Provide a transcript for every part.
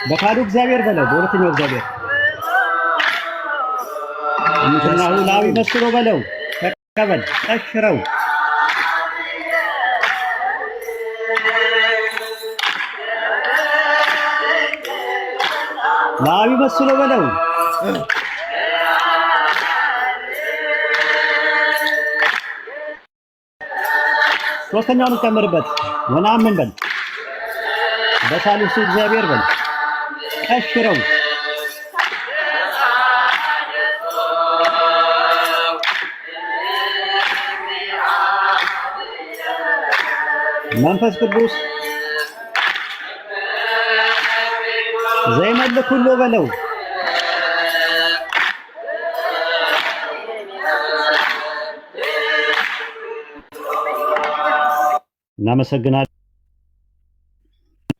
በካዱ እግዚአብሔር በለው በሁለተኛው እግዚአብሔር እምክናሁ ለአብ ይመስሎ በለው ተቀበል ጠሽረው ለአብ ይመስሎ በለው ሶስተኛውን ጨምርበት ወነአምን በል በሳልሱ እግዚአብሔር በል ቀሽረው መንፈስ ቅዱስ ዘይመልክ ሁሉ በለው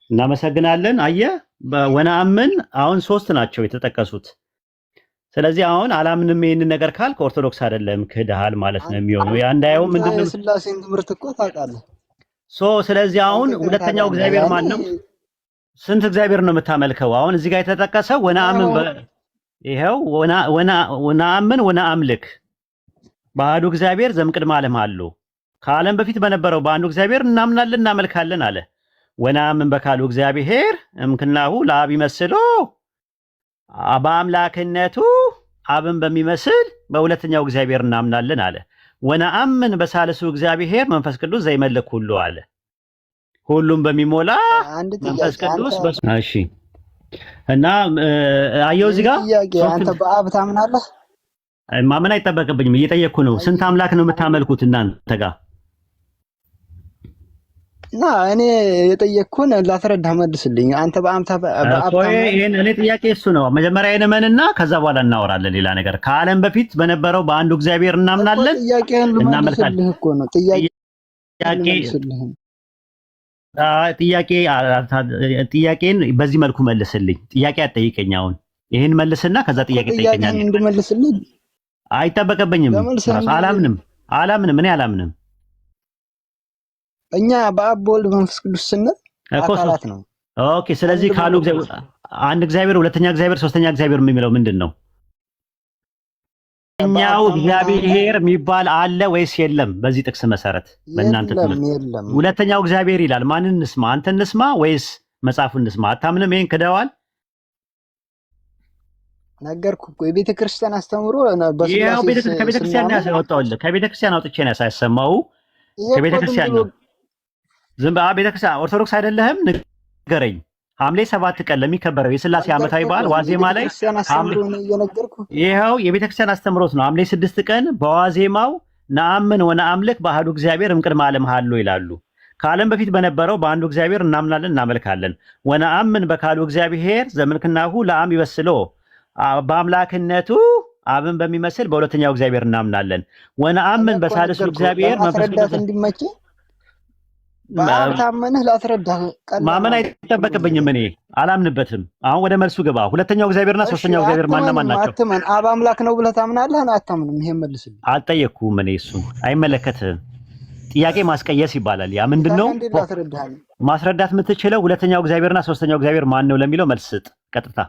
እናመሰግናለን። አየህ ወነአምን አሁን ሶስት ናቸው የተጠቀሱት። ስለዚህ አሁን አላምንም ይሄንን ነገር ካልክ ኦርቶዶክስ አይደለም ክህደሃል ማለት ነው የሚሆነው። ያ እንዳየው ምንድነው የሥላሴን ትምህርት እኮ ታውቃለህ። ስለዚህ አሁን ሁለተኛው እግዚአብሔር ማን ነው? ስንት እግዚአብሔር ነው የምታመልከው? አሁን እዚህ ጋር የተጠቀሰው ወነአምን ይሄው ወነአምን ወነአምልክ በአሐዱ እግዚአብሔር ዘእምቅድመ ዓለም አሉ ከዓለም በፊት በነበረው በአንዱ እግዚአብሔር እናምናለን እናመልካለን አለ። ወነአምን በካልኡ እግዚአብሔር እምክናሁ ለአብ ይመስሎ በአምላክነቱ አብን በሚመስል በሁለተኛው እግዚአብሔር እናምናለን አለ። ወነአምን በሳልሱ እግዚአብሔር መንፈስ ቅዱስ ዘይመልክ ሁሉ አለ። ሁሉም በሚሞላ መንፈስ ቅዱስ እሺ። እና አየው እዚህ ጋር አንተ በአብ ታምናለህ? ማመን አይጠበቅብኝም፣ እየጠየቅኩ ነው። ስንት አምላክ ነው የምታመልኩት እናንተ ጋር? እና እኔ የጠየቅኩህን ላስረዳህ መልስልኝ። አንተ በአብ ይሄን እኔ ጥያቄ እሱ ነው። መጀመሪያ የነመንና ከዛ በኋላ እናወራለን ሌላ ነገር። ከዓለም በፊት በነበረው በአንዱ እግዚአብሔር እናምናለን እናመልካለን እኮ ነው ጥያቄን በዚህ መልኩ መልስልኝ። ጥያቄ አትጠይቀኝ። አሁን ይሄን መልስና ከዛ ጥያቄ ጠይቀኛለህ። እንድመልስልኝ አይጠበቅብኝም። አላምንም እኔ አላምንም። እኛ በአብ በወልድ መንፈስ ቅዱስ ስንል አካላት ነው። ኦኬ። ስለዚህ ካሉ አንድ እግዚአብሔር፣ ሁለተኛ እግዚአብሔር፣ ሶስተኛ እግዚአብሔር የሚለው ምንድን ነው? እኛው እግዚአብሔር የሚባል አለ ወይስ የለም? በዚህ ጥቅስ መሰረት በእናንተ የለም። ሁለተኛው እግዚአብሔር ይላል። ማንን እንስማ? አንተን እንስማ ወይስ መጽሐፉን እንስማ? አታምንም? ይሄን ክደዋል። ነገርኩህ እኮ የቤተ ክርስቲያን አስተምሮ ይሄው ከቤተ ክርስቲያን ያወጣውልህ ከቤተ ክርስቲያን አውጥቼ ነው ያሳሰማው። ከቤተ ክርስቲያን ነው ዝም ብለህ ቤተ ክርስቲያን ኦርቶዶክስ አይደለህም? ንገረኝ። ሐምሌ 7 ቀን ለሚከበረው የሥላሴ ዓመታዊ በዓል ዋዜማ ላይ ይሄው የቤተ ክርስቲያን አስተምሮት ነው። ሐምሌ 6 ቀን በዋዜማው ነአምን ወነአምልክ በአሐዱ እግዚአብሔር እምቅድመ ዓለም ሀሎ ይላሉ። ከዓለም በፊት በነበረው በአንዱ እግዚአብሔር እናምናለን እናመልካለን። ወነአምን በካልኡ እግዚአብሔር ዘእምክናሁ ለአብ ይመስሎ በአምላክነቱ አብን በሚመስል በሁለተኛው እግዚአብሔር እናምናለን። ወነአምን በሳልሱ እግዚአብሔር መንፈስ ቅዱስ እንዲመች ታመንህ ላስረዳህ። ማመን አይጠበቅብኝም፣ እኔ አላምንበትም። አሁን ወደ መልሱ ግባ። ሁለተኛው እግዚአብሔርና ሶስተኛው እግዚአብሔር ማን ናቸው? አትመን አብ አምላክ ነው ብለህ ታምናለህ? አታምንም? ይሄን መልስልኝ። አልጠየቅኩም። እኔ እሱን አይመለከትህም። ጥያቄ ማስቀየስ ይባላል። ያ ምንድነው? ማስረዳት የምትችለው ሁለተኛው እግዚአብሔርና ሶስተኛው እግዚአብሔር ማን ነው ለሚለው መልስ ስጥ ቀጥታ።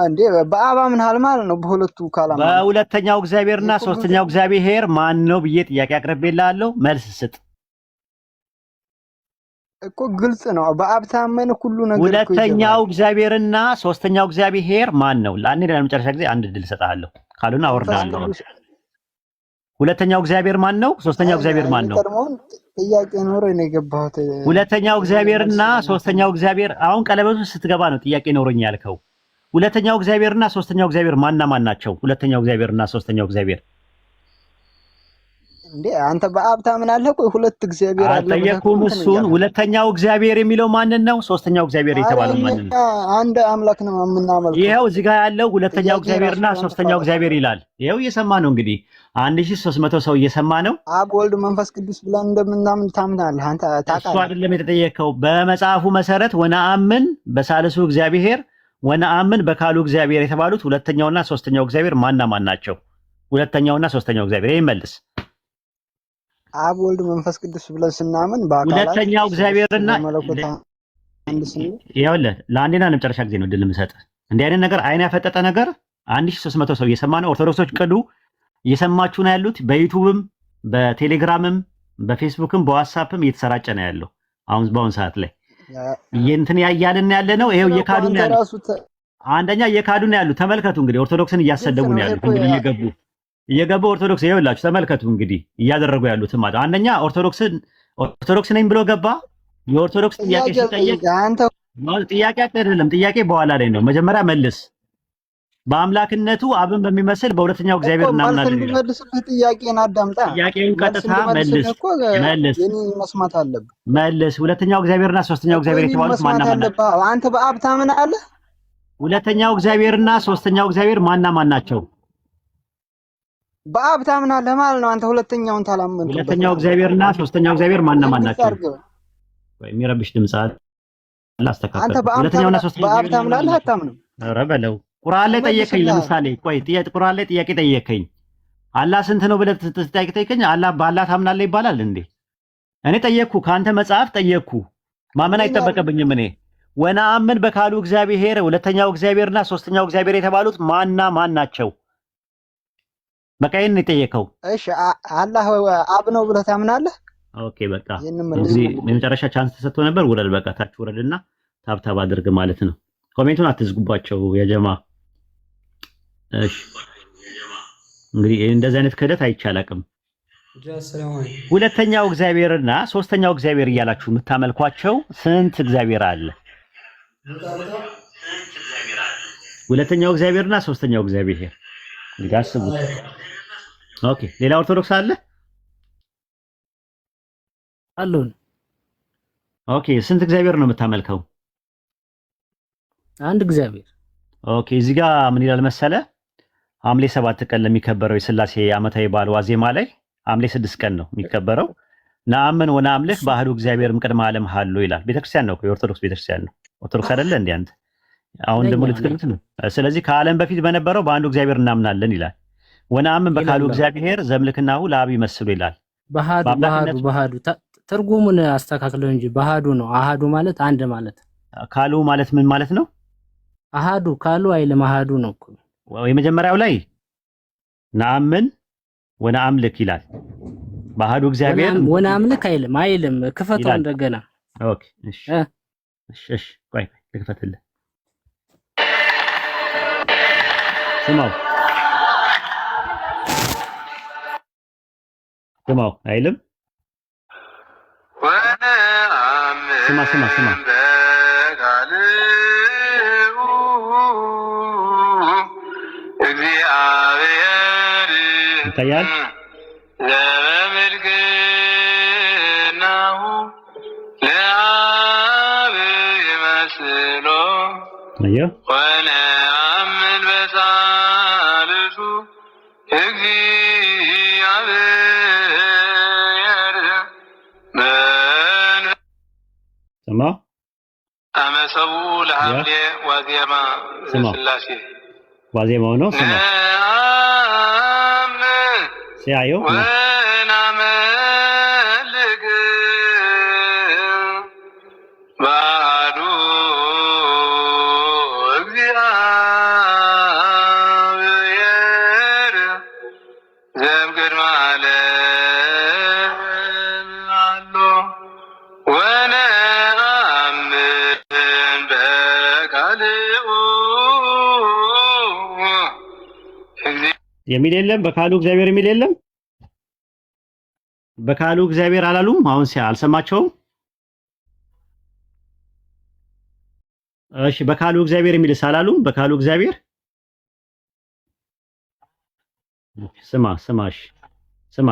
እንዴ በአብ አምነሃል ማለት ነው? በሁለቱ ካላማ በሁለተኛው እግዚአብሔርና ሶስተኛው እግዚአብሔር ማን ነው ብዬ ጥያቄ አቅርቤልሃለሁ። መልስ ስጥ እኮ ግልጽ ነው። በአብ ታመን ሁሉ ነገር ሁለተኛው እግዚአብሔርና ሶስተኛው እግዚአብሔር ማን ነው? ለአንዴ ለመጨረሻ ጊዜ አንድ ድል እሰጥሃለሁ። ካሉና አወርዳለሁ። ሁለተኛው እግዚአብሔር ማን ነው? ሶስተኛው እግዚአብሔር ማን ነው? ጥያቄ ኖሮ ነው የገባሁት። ሁለተኛው እግዚአብሔርና ሶስተኛው እግዚአብሔር አሁን ቀለበቱ ስትገባ ነው ጥያቄ ኖሮኝ ያልከው። ሁለተኛው እግዚአብሔርና ሶስተኛው እግዚአብሔር ማንና ማን ናቸው? ሁለተኛው እግዚአብሔርና ሶስተኛው እግዚአብሔር እንዴ አንተ በአብ ታምናለህ? ቆይ ሁለት እግዚአብሔር አለ። አልጠየኩም እሱን። ሁለተኛው እግዚአብሔር የሚለው ማንን ነው? ሶስተኛው እግዚአብሔር የተባለው ማንን ነው? አንድ አምላክ ነው የምናመልከው። ይሄው እዚህ ጋር ያለው ሁለተኛው እግዚአብሔርና ሶስተኛው እግዚአብሔር ይላል። ይሄው እየሰማ ነው እንግዲህ 1300 ሰው እየሰማ ነው። አብ ወልድ መንፈስ ቅዱስ ብለን እንደምናምን ታምናለህ አንተ? ታውቃለህ? እሱ አይደለም የተጠየቀው። በመጽሐፉ መሰረት ወነአምን በሳልሱ እግዚአብሔር ወነአምን በካልኡ እግዚአብሔር የተባሉት ሁለተኛውና ሶስተኛው እግዚአብሔር ማንና ማን ናቸው? ሁለተኛውና ሶስተኛው እግዚአብሔር ይመልስ። አብ ወልድ መንፈስ ቅዱስ ብለን ስናምን በአካላት ሁለተኛው እግዚአብሔርና ይኸውልህ ለአንዴና ለመጨረሻ ጊዜ ነው ድል የምሰጥህ። እንዲህ አይነት ነገር አይን ያፈጠጠ ነገር 1300 ሰው እየሰማ ነው። ኦርቶዶክሶች ቅዱ እየሰማችሁ ነው ያሉት። በዩቲዩብም በቴሌግራምም በፌስቡክም በዋትስአፕም እየተሰራጨ ነው ያለው። በአሁን ሰዓት ላይ እንትን ያያልን ያለ ነው። ይሄው እየካዱ ነው ያሉት። አንደኛ እየካዱ ነው ያሉት። ተመልከቱ እንግዲህ ኦርቶዶክስን እያሰደቡ ነው ያሉት። እንግዲህ እየገቡ ኦርቶዶክስ ይኸውላችሁ ተመልከቱ እንግዲህ እያደረጉ ያሉትም ማለት አንደኛ ኦርቶዶክስ ነኝ ብሎ ገባ። የኦርቶዶክስ ጥያቄ ሲጠየቅ ጥያቄ አይደለም፣ ጥያቄ በኋላ ላይ ነው። መጀመሪያ መልስ። በአምላክነቱ አብን በሚመስል በሁለተኛው እግዚአብሔር እናምናለን ይላል። መልስልህ ጥያቄን አዳምጣ። ጥያቄውን ቀጥታ መልስ። የኔ መስማት አለብህ። መልስ። ሁለተኛው እግዚአብሔርና ሶስተኛው እግዚአብሔር የተባሉት ማን ናቸው? አንተ በአብ ታምናለህ? ሁለተኛው እግዚአብሔርና ሶስተኛው እግዚአብሔር ማን ናቸው? በአብ ታምናለህ ማለት ነው። አንተ ሁለተኛውን ታላመንክ። ሁለተኛው እግዚአብሔርና ሶስተኛው እግዚአብሔር ማን ናቸው? ወይ የሚረብሽ ድምጽ አላስተካከል። አንተ በአብ ታምናለህ አታምንም? ኧረ በለው። ቁርአን ላይ ጠየቀኝ። ለምሳሌ ቁርአን ላይ ጥያቄ ጠየቀኝ። አላህ ስንት ነው ብለህ ጥያቄ ጠየቀኝ። በአላህ ታምናለህ ይባላል እንዴ? እኔ ጠየቅኩ፣ ከአንተ መጽሐፍ ጠየቅኩ። ማመን አይጠበቅብኝም እኔ። ወነአምን በካሉ እግዚአብሔር ሁለተኛው እግዚአብሔርና ሶስተኛው እግዚአብሔር የተባሉት ማን ናቸው? በቃ ይሄን የጠየቀው። እሺ አላህ አብ ነው ብለህ ታምናለህ? ኦኬ በቃ እንግዲህ የመጨረሻ ቻንስ ተሰጥቶ ነበር። ውረድ፣ በቃ ታች ውረድና ታብታብ አድርግ ማለት ነው። ኮሜንቱን አትዝጉባቸው የጀማ። እሺ እንግዲህ እንደዚህ አይነት ክህደት አይቻላቅም። ሁለተኛው እግዚአብሔርና ሶስተኛው እግዚአብሔር እያላችሁ የምታመልኳቸው ስንት እግዚአብሔር አለ? ሁለተኛው እግዚአብሔርና ሶስተኛው እግዚአብሔር እንግዲህ አስቡት። ኦኬ ሌላ ኦርቶዶክስ አለ? አሉን። ኦኬ ስንት እግዚአብሔር ነው የምታመልከው? አንድ እግዚአብሔር። ኦኬ እዚህ ጋር ምን ይላል መሰለ? ሐምሌ 7 ቀን ለሚከበረው የሥላሴ ዓመታዊ በዓል ዋዜማ ላይ ሐምሌ 6 ቀን ነው የሚከበረው። ነአምን ወነአምልክ በአሐዱ እግዚአብሔርም ቅድመ ዓለም ሀሎ ይላል። ቤተክርስቲያን ነው፣ የኦርቶዶክስ ቤተክርስቲያን ነው። ኦርቶዶክስ አይደለ እንዴ አንተ? አሁን ደግሞ ልትክሉት ነው። ስለዚህ ከዓለም በፊት በነበረው በአንዱ እግዚአብሔር እናምናለን ይላል። ወነአምን በካሉ እግዚአብሔር ዘምልክናሁ ለአብ ይመስሉ ይላል። በአሐዱ ትርጉሙን አስተካክለው እንጂ በአሐዱ ነው። አሐዱ ማለት አንድ ማለት። ካሉ ማለት ምን ማለት ነው? አሐዱ ካሉ አይልም፣ አሐዱ ነው እኮ። የመጀመሪያው ላይ ነአምን ወነአምልክ ይላል። በአሐዱ እግዚአብሔር ወነአምልክ አይልም። ክፈተው እንደገና። ኦኬ እሺ ቆይ ልክፈትልህ። ስማው አይልም። ስማ ይታያል። አየሁ ስማ አመሰቡ ለሐምሌ ዋዜማ ለሥላሴ ዋዜማው ነው። ስማ ሲያየው ወነአምልክ በአሐዱ እግዚአብሔር ዘእምቅድመ ዓለም ሀሎ ወነአምን በካልኡ የሚል የለም። በካሉ እግዚአብሔር የሚል የለም። በካሉ እግዚአብሔር አላሉም። አሁን አልሰማቸውም። እሺ በካሉ እግዚአብሔር የሚልስ አላሉም። በካሉ እግዚአብሔር ስማ እሺ ስማ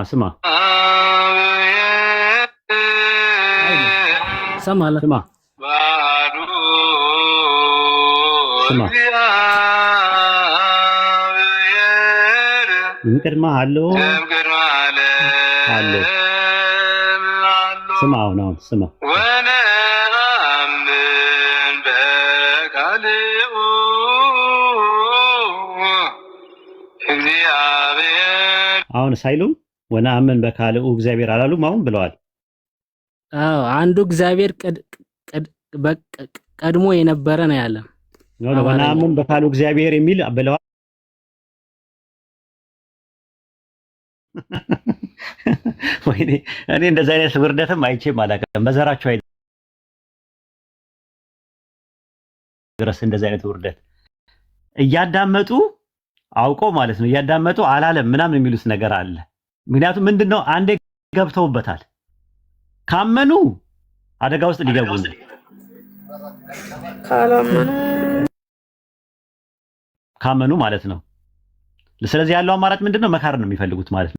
ሰማለ ባዱ ቅድመ አሎ ስማ አሁን ስማ ወነአምን በካልኡ እግዚአብሔር አሁን ሳይሉም ወነአምን በካልኡ እግዚአብሔር አላሉም። አሁን ብለዋል። አንዱ እግዚአብሔር ቀድሞ የነበረ ነው ያለ ወነአምን በቃሉ እግዚአብሔር የሚል ብለዋል። ወይኔ እኔ እንደዛ አይነት ውርደትም አይቼም አላውቅም። በዘራቸው አይደል ድረስ እንደዛ አይነት ውርደት እያዳመጡ አውቆ ማለት ነው እያዳመጡ አላለም ምናምን የሚሉት ነገር አለ። ምክንያቱም ምንድነው አንዴ ገብተውበታል። ካመኑ አደጋ ውስጥ ሊገቡ ነው። ካመኑ ማለት ነው። ስለዚህ ያለው አማራጭ ምንድነው? መካር ነው የሚፈልጉት ማለት ነው።